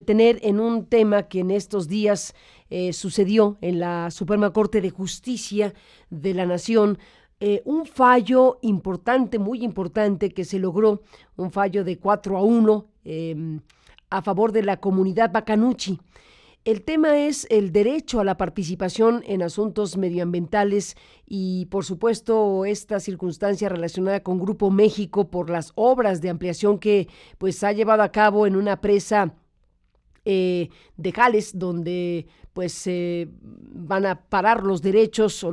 detener en un tema que en estos días sucedió en la Suprema Corte de Justicia de la Nación. Un fallo importante, muy importante, que se logró, un fallo de 4-1 a favor de la comunidad Bacanuchi. El tema es el derecho a la participación en asuntos medioambientales y, por supuesto, esta circunstancia relacionada con Grupo México por las obras de ampliación que pues ha llevado a cabo en una presa de Jales, donde pues van a parar los desechos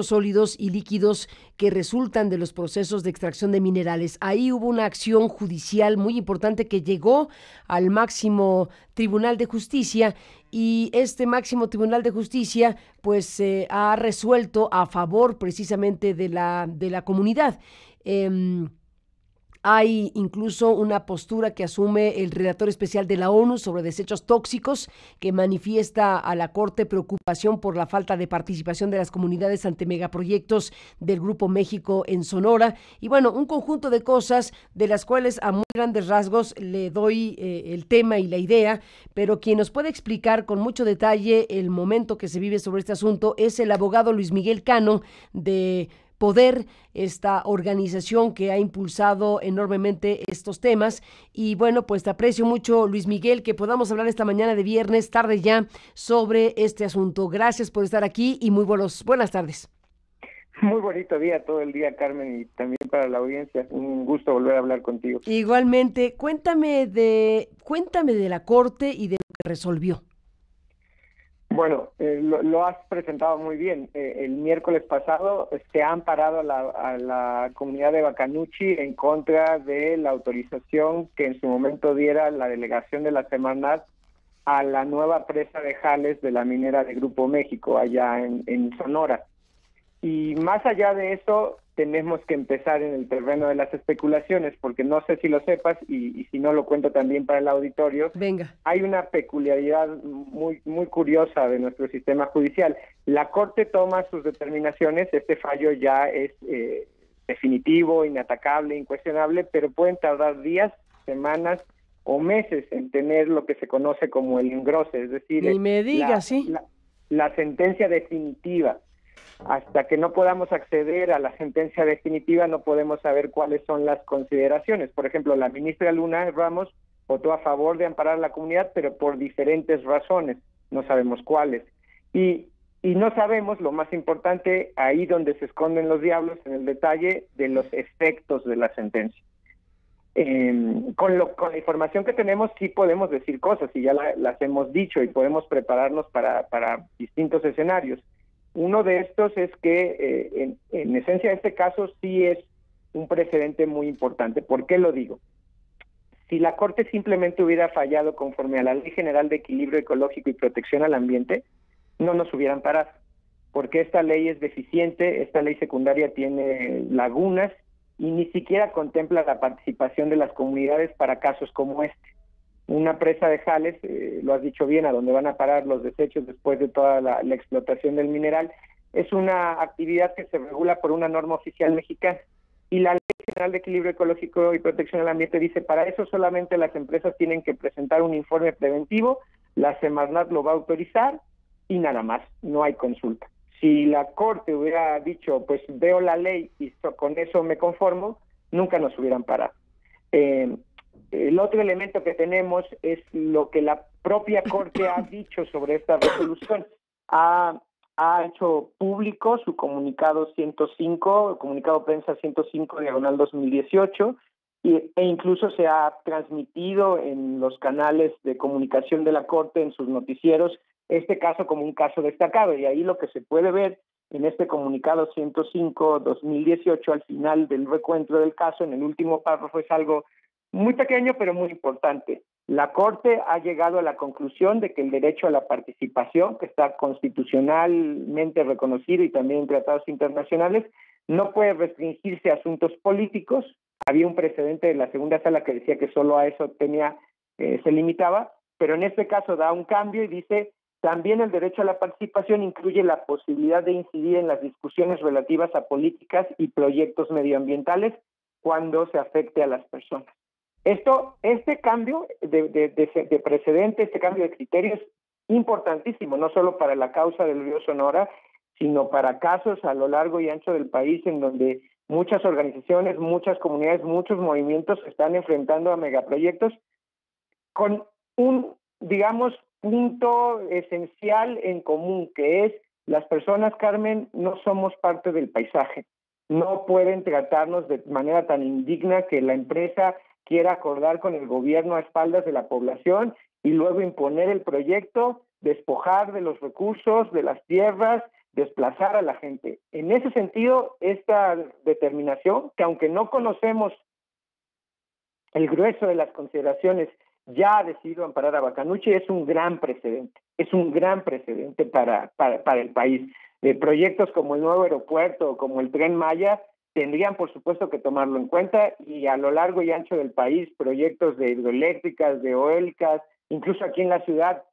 sólidos y líquidos que resultan de los procesos de extracción de minerales. Ahí hubo una acción judicial muy importante que llegó al máximo Tribunal de Justicia, y este máximo Tribunal de Justicia pues ha resuelto a favor precisamente de la comunidad. Hay incluso una postura que asume el relator especial de la ONU sobre desechos tóxicos, que manifiesta a la Corte preocupación por la falta de participación de las comunidades ante megaproyectos del Grupo México en Sonora. Y bueno, un conjunto de cosas de las cuales a muy grandes rasgos le doy el tema y la idea, pero quien nos puede explicar con mucho detalle el momento que se vive sobre este asunto es el abogado Luis Miguel Cano de Poder, esta organización que ha impulsado enormemente estos temas. Y bueno, pues te aprecio mucho, Luis Miguel, que podamos hablar esta mañana de viernes, tarde ya, sobre este asunto. Gracias por estar aquí y buenas tardes. Muy bonito día, todo el día, Carmen, y también para la audiencia. Un gusto volver a hablar contigo. Igualmente, cuéntame de la Corte y de lo que resolvió. Bueno, lo has presentado muy bien. El miércoles pasado se ha amparado a la comunidad de Bacanuchi en contra de la autorización que en su momento diera la delegación de la Semarnat a la nueva presa de Jales de la minera de Grupo México, allá en Sonora. Y más allá de eso, tenemos que empezar en el terreno de las especulaciones, porque no sé si lo sepas, y si no lo cuento también para el auditorio. Venga. Hay una peculiaridad muy curiosa de nuestro sistema judicial. La Corte toma sus determinaciones, este fallo ya es definitivo, inatacable, incuestionable, pero pueden tardar días, semanas o meses en tener lo que se conoce como el engrose, es decir, ni me digas, ¿sí? La sentencia definitiva. Hasta que no podamos acceder a la sentencia definitiva, no podemos saber cuáles son las consideraciones. Por ejemplo, la ministra Luna Ramos votó a favor de amparar a la comunidad, pero por diferentes razones, no sabemos cuáles. Y no sabemos, lo más importante, ahí donde se esconden los diablos, en el detalle de los efectos de la sentencia. Con la información que tenemos sí podemos decir cosas, y ya las hemos dicho, y podemos prepararnos para distintos escenarios. Uno de estos es que, en esencia, este caso sí es un precedente muy importante. ¿Por qué lo digo? Si la Corte simplemente hubiera fallado conforme a la Ley General de Equilibrio Ecológico y Protección al Ambiente, no nos hubieran parado, porque esta ley es deficiente, esta ley secundaria tiene lagunas y ni siquiera contempla la participación de las comunidades para casos como este. Una presa de Jales, lo has dicho bien, a donde van a parar los desechos después de toda la explotación del mineral, es una actividad que se regula por una norma oficial mexicana. Y la Ley General de Equilibrio Ecológico y Protección al Ambiente dice, para eso solamente las empresas tienen que presentar un informe preventivo, la Semarnat lo va a autorizar y nada más, no hay consulta. Si la Corte hubiera dicho, pues veo la ley y con eso me conformo, nunca nos hubieran parado. El otro elemento que tenemos es lo que la propia Corte ha dicho sobre esta resolución. Ha hecho público su comunicado 105, el comunicado prensa 105/2018, e incluso se ha transmitido en los canales de comunicación de la Corte, en sus noticieros, este caso como un caso destacado. Y ahí lo que se puede ver en este comunicado 105/2018, al final del recuento del caso, en el último párrafo, es algo muy pequeño pero muy importante. La Corte ha llegado a la conclusión de que el derecho a la participación, que está constitucionalmente reconocido y también en tratados internacionales, no puede restringirse a asuntos políticos. Había un precedente de la segunda sala que decía que solo a eso se limitaba, pero en este caso da un cambio y dice, también el derecho a la participación incluye la posibilidad de incidir en las discusiones relativas a políticas y proyectos medioambientales cuando se afecte a las personas. Este cambio de precedente, este cambio de criterios, importantísimo, no solo para la causa del río Sonora, sino para casos a lo largo y ancho del país en donde muchas organizaciones, muchas comunidades, muchos movimientos se están enfrentando a megaproyectos con un, digamos, punto esencial en común, que es las personas, Carmen, no somos parte del paisaje. No pueden tratarnos de manera tan indigna que la empresa quiera acordar con el gobierno a espaldas de la población y luego imponer el proyecto, despojar de los recursos, de las tierras, desplazar a la gente. En ese sentido, esta determinación, que aunque no conocemos el grueso de las consideraciones, ya ha decidido amparar a Bacanuchi, es un gran precedente, para el país. Proyectos como el nuevo aeropuerto, como el Tren Maya, tendrían por supuesto que tomarlo en cuenta, y a lo largo y ancho del país, proyectos de hidroeléctricas, de eólicas, incluso aquí en la ciudad,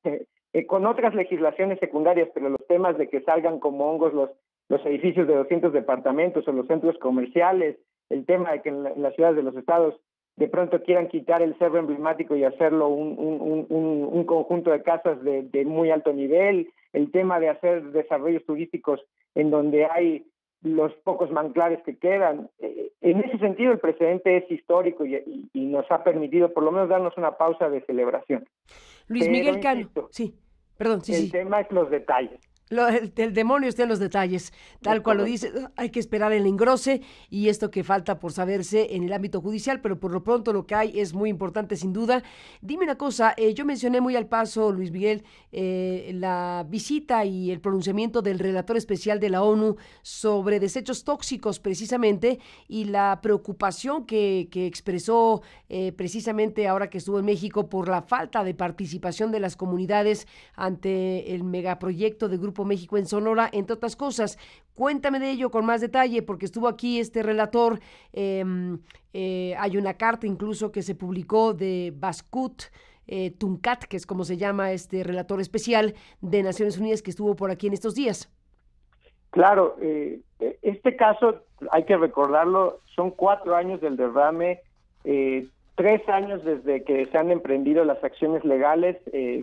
con otras legislaciones secundarias, pero los temas de que salgan como hongos los edificios de 200 departamentos o los centros comerciales, el tema de que en las ciudades de los estados de pronto quieran quitar el cerro emblemático y hacerlo un conjunto de casas de muy alto nivel, el tema de hacer desarrollos turísticos en donde hay los pocos manglares que quedan. En ese sentido, el precedente es histórico y nos ha permitido por lo menos darnos una pausa de celebración. Luis Miguel Cano, sí, perdón, sí, el tema es los detalles. El demonio está en los detalles, tal cual lo dice, hay que esperar el engrose y esto que falta por saberse en el ámbito judicial, pero por lo pronto lo que hay es muy importante sin duda. Dime una cosa, yo mencioné muy al paso, Luis Miguel, la visita y el pronunciamiento del relator especial de la ONU sobre desechos tóxicos precisamente, y la preocupación que expresó precisamente ahora que estuvo en México por la falta de participación de las comunidades ante el megaproyecto de Grupo México en Sonora, entre otras cosas. Cuéntame de ello con más detalle, porque estuvo aquí este relator. Hay una carta incluso que se publicó de Baskut Tuncat, que es como se llama este relator especial de Naciones Unidas, que estuvo por aquí en estos días. Claro, este caso, hay que recordarlo, son 4 años del derrame, 3 años desde que se han emprendido las acciones legales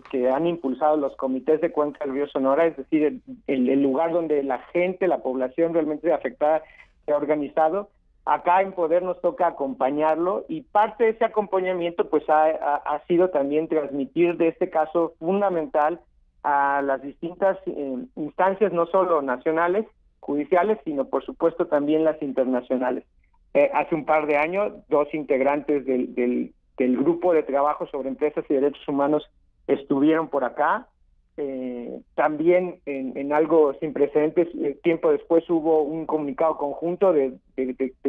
que han impulsado los comités de cuenca del río Sonora, es decir, el lugar donde la gente, la población realmente afectada se ha organizado. Acá en Poder nos toca acompañarlo, y parte de ese acompañamiento pues ha sido también transmitir de este caso fundamental a las distintas instancias, no solo nacionales, judiciales, sino por supuesto también las internacionales. Hace un par de años, 2 integrantes del grupo de trabajo sobre empresas y derechos humanos estuvieron por acá. También en algo sin precedentes, tiempo después hubo un comunicado conjunto de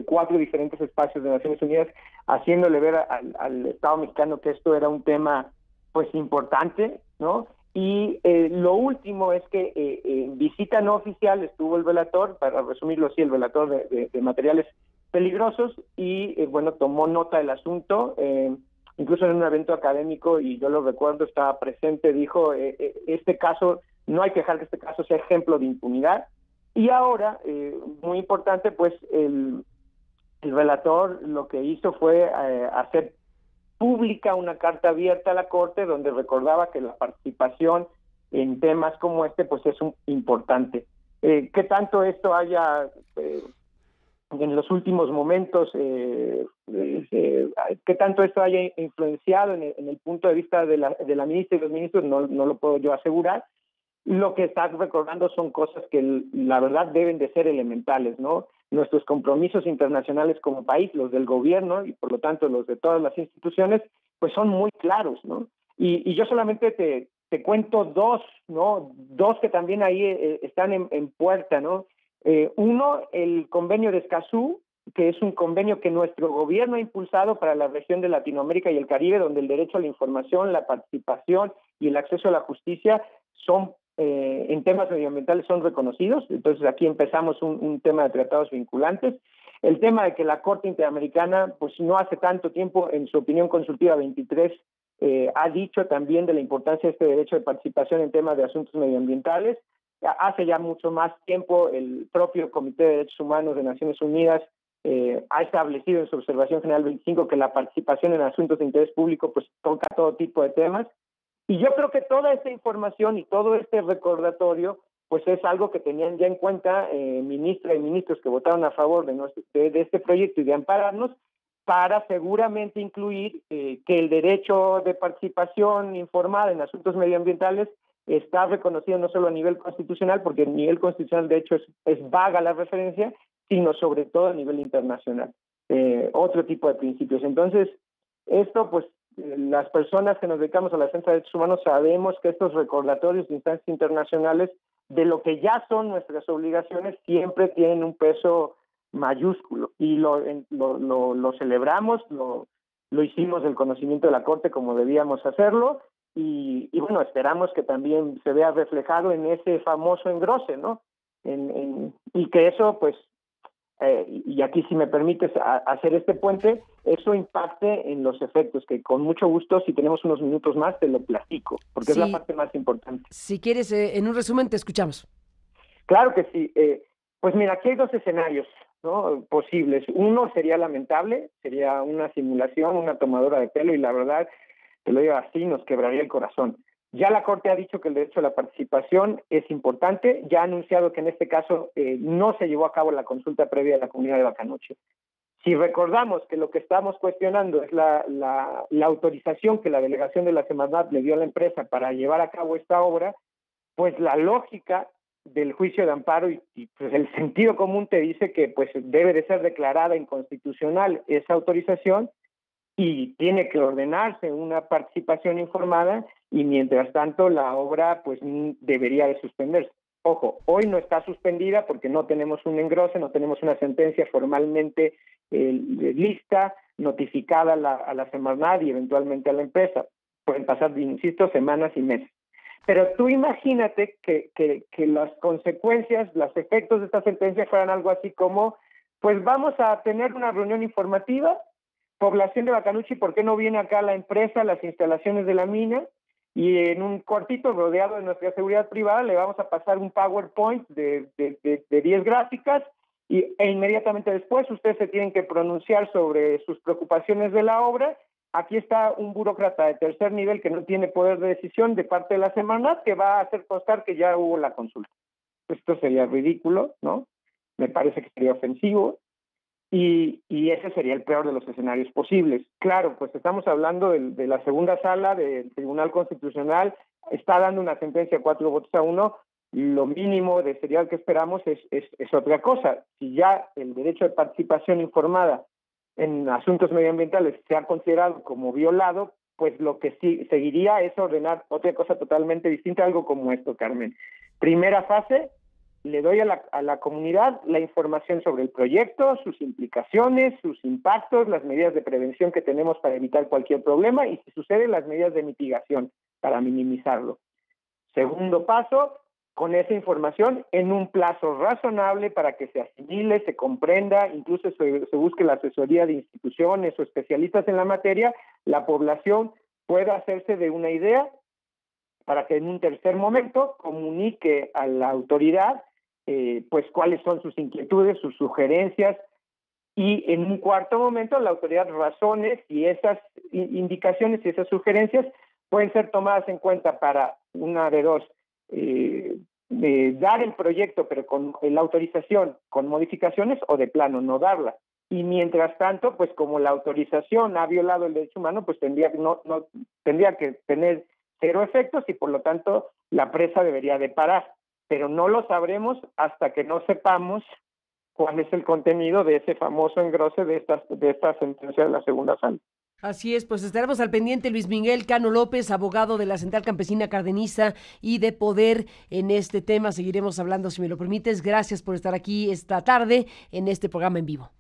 4 diferentes espacios de Naciones Unidas haciéndole ver al Estado mexicano que esto era un tema pues importante, ¿no? Y lo último es que en visita no oficial estuvo el relator, para resumirlo así, el relator de materiales peligrosos, y bueno, tomó nota del asunto, incluso en un evento académico, y yo lo recuerdo, estaba presente, dijo, este caso, no hay que dejar que este caso sea ejemplo de impunidad. Y ahora, muy importante, pues el relator lo que hizo fue hacer pública una carta abierta a la Corte donde recordaba que la participación en temas como este pues es importante. ¿Qué tanto esto haya en los últimos momentos, qué tanto esto haya influenciado en el punto de vista de la ministra y los ministros? No lo puedo yo asegurar. Lo que está recordando son cosas que la verdad deben de ser elementales, ¿no? Nuestros compromisos internacionales como país, los del gobierno y por lo tanto los de todas las instituciones, pues son muy claros, ¿no? Y yo solamente te cuento 2, ¿no? 2 que también ahí están en puerta, ¿no? Uno, el convenio de Escazú, que es un convenio que nuestro gobierno ha impulsado para la región de Latinoamérica y el Caribe, donde el derecho a la información, la participación y el acceso a la justicia son en temas medioambientales son reconocidos. Entonces aquí empezamos un tema de tratados vinculantes. El tema de que la Corte Interamericana, pues no hace tanto tiempo, en su opinión consultiva 23, ha dicho también de la importancia de este derecho de participación en temas de asuntos medioambientales. Hace ya mucho más tiempo el propio Comité de Derechos Humanos de Naciones Unidas ha establecido en su observación general 25 que la participación en asuntos de interés público pues toca todo tipo de temas. Y yo creo que toda esta información y todo este recordatorio pues es algo que tenían ya en cuenta ministras y ministros que votaron a favor de este proyecto y de ampararnos, para seguramente incluir que el derecho de participación informada en asuntos medioambientales está reconocido no solo a nivel constitucional, porque a nivel constitucional de hecho es vaga la referencia, sino sobre todo a nivel internacional, otro tipo de principios. Entonces, esto pues las personas que nos dedicamos a la defensa de derechos humanos sabemos que estos recordatorios de instancias internacionales de lo que ya son nuestras obligaciones siempre tienen un peso mayúsculo, y lo celebramos, lo hicimos del conocimiento de la Corte como debíamos hacerlo, y bueno, esperamos que también se vea reflejado en ese famoso engrose, ¿no? Y que eso, pues, y aquí si me permites hacer este puente, eso impacte en los efectos, que con mucho gusto, si tenemos unos minutos más, te lo platico, porque es la parte más importante. Si quieres, en un resumen, te escuchamos. Claro que sí. Pues mira, aquí hay dos escenarios, ¿no?, posibles. Uno sería lamentable, sería una simulación, una tomadura de pelo, y la verdad, te lo digo así, nos quebraría el corazón. Ya la Corte ha dicho que el derecho a la participación es importante, ya ha anunciado que en este caso no se llevó a cabo la consulta previa de la comunidad de Bacanoche. Si recordamos que lo que estamos cuestionando es la autorización que la delegación de la Semarnat le dio a la empresa para llevar a cabo esta obra, pues la lógica del juicio de amparo y pues el sentido común te dice que pues debe de ser declarada inconstitucional esa autorización y tiene que ordenarse una participación informada, y mientras tanto la obra pues debería de suspenderse. Ojo, hoy no está suspendida porque no tenemos un engrose, no tenemos una sentencia formalmente lista, notificada a la Semarnat y eventualmente a la empresa. Pueden pasar, insisto, semanas y meses. Pero tú imagínate que las consecuencias, los efectos de esta sentencia fueran algo así como, pues vamos a tener una reunión informativa, población de Bacanuchi, ¿por qué no viene acá la empresa, las instalaciones de la mina? Y en un cuartito rodeado de nuestra seguridad privada le vamos a pasar un PowerPoint de 10 gráficas, e inmediatamente después ustedes se tienen que pronunciar sobre sus preocupaciones de la obra. Aquí está un burócrata de tercer nivel que no tiene poder de decisión de parte de la Semarnat, que va a hacer constar que ya hubo la consulta. Esto sería ridículo, ¿no? Me parece que sería ofensivo, y ese sería el peor de los escenarios posibles. Claro, pues estamos hablando de la segunda sala del Tribunal Constitucional, está dando una sentencia 4-1, lo mínimo de seriedad que esperamos es otra cosa. Si ya el derecho de participación informada en asuntos medioambientales se ha considerado como violado, pues lo que sí seguiría es ordenar otra cosa totalmente distinta, algo como esto, Carmen. Primera fase, le doy a la comunidad la información sobre el proyecto, sus implicaciones, sus impactos, las medidas de prevención que tenemos para evitar cualquier problema, y si sucede, las medidas de mitigación para minimizarlo. Segundo paso, con esa información en un plazo razonable para que se asimile, se comprenda, incluso se busque la asesoría de instituciones o especialistas en la materia, la población pueda hacerse de una idea para que en un tercer momento comunique a la autoridad pues cuáles son sus inquietudes, sus sugerencias, y en un cuarto momento la autoridad razone si esas indicaciones y esas sugerencias pueden ser tomadas en cuenta para una de dos, dar el proyecto pero con la autorización con modificaciones, o de plano no darla. Y mientras tanto, pues como la autorización ha violado el derecho humano, pues tendría que tener cero efectos, y por lo tanto la presa debería de parar. Pero no lo sabremos hasta que no sepamos cuál es el contenido de ese famoso engrose de esta sentencia de la segunda sala. Así es, pues estaremos al pendiente. Luis Miguel Cano López, abogado de la Central Campesina Cardenista y de Poder, en este tema seguiremos hablando, si me lo permites. Gracias por estar aquí esta tarde en este programa en vivo.